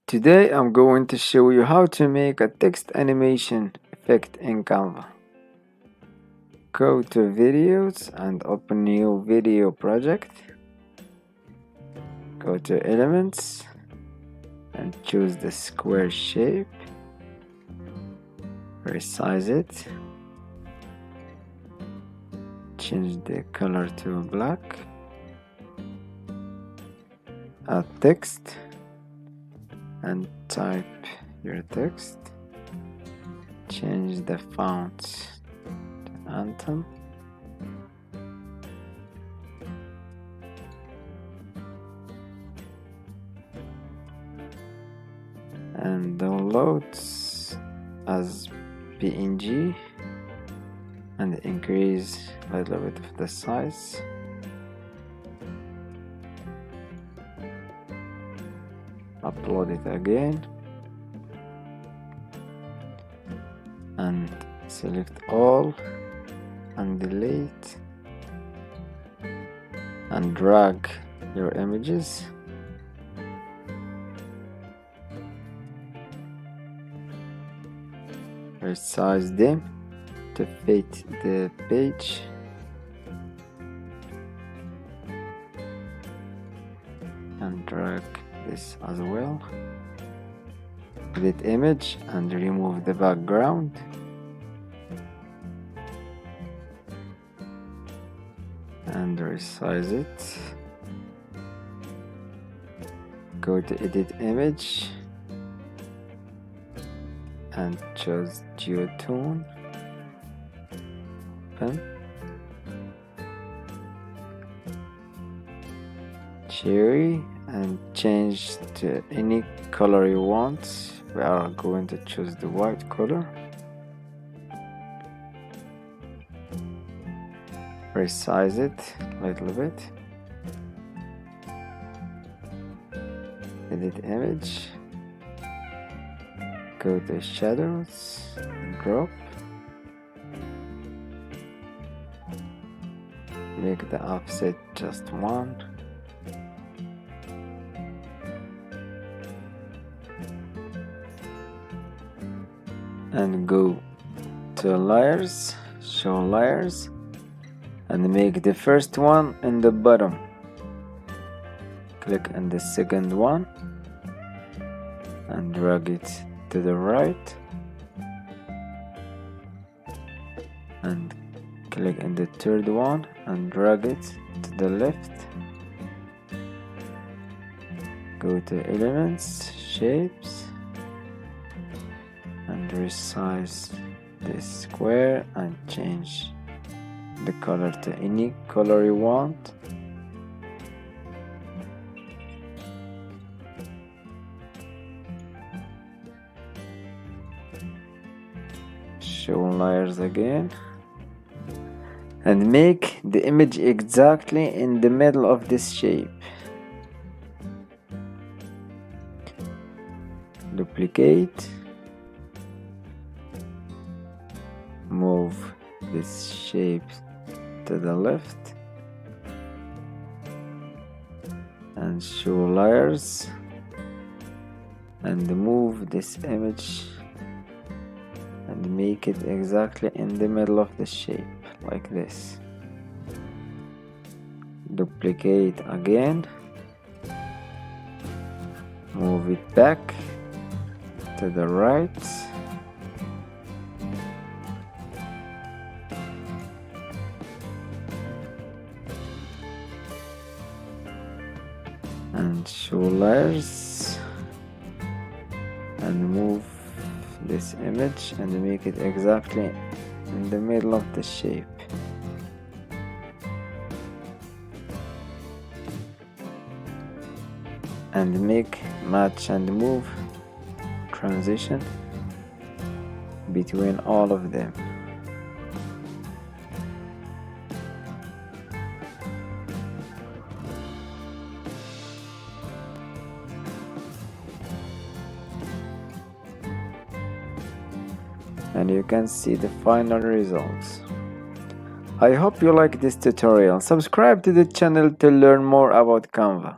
Today I'm going to show you how to make a text animation effect in Canva. Go to videos and open new video project. Go to elements and choose the square shape. Resize it. Change the color to black. Add text and type your text. Change the font to Anthem. And download as PNG and increase a little bit of the size. Upload it again and select all and delete and drag your images. Resize them to fit the page. And drag this as well. Edit image and remove the background. And resize it. Go to edit image and choose geotone. Open. Cherry and change to any color you want. We are going to choose the white color. Resize it a little bit. Edit image. Go to shadows, drop. Make the offset just 1. And go to layers, show layers, and make the first one in the bottom. Click on the second one and drag it to the right, and click on the third one and drag it to the left. Go to elements, shapes, and resize this square and change the color to any color you want. Show layers again and make the image exactly in the middle of this shape. Duplicate. Move this shape to the left and show layers and move this image and make it exactly in the middle of the shape like this. Duplicate again, move it back to the right and show layers and move this image and make it exactly in the middle of the shape. And make match and move transition between all of them. And you can see the final results. I hope you like this tutorial. Subscribe to the channel to learn more about Canva.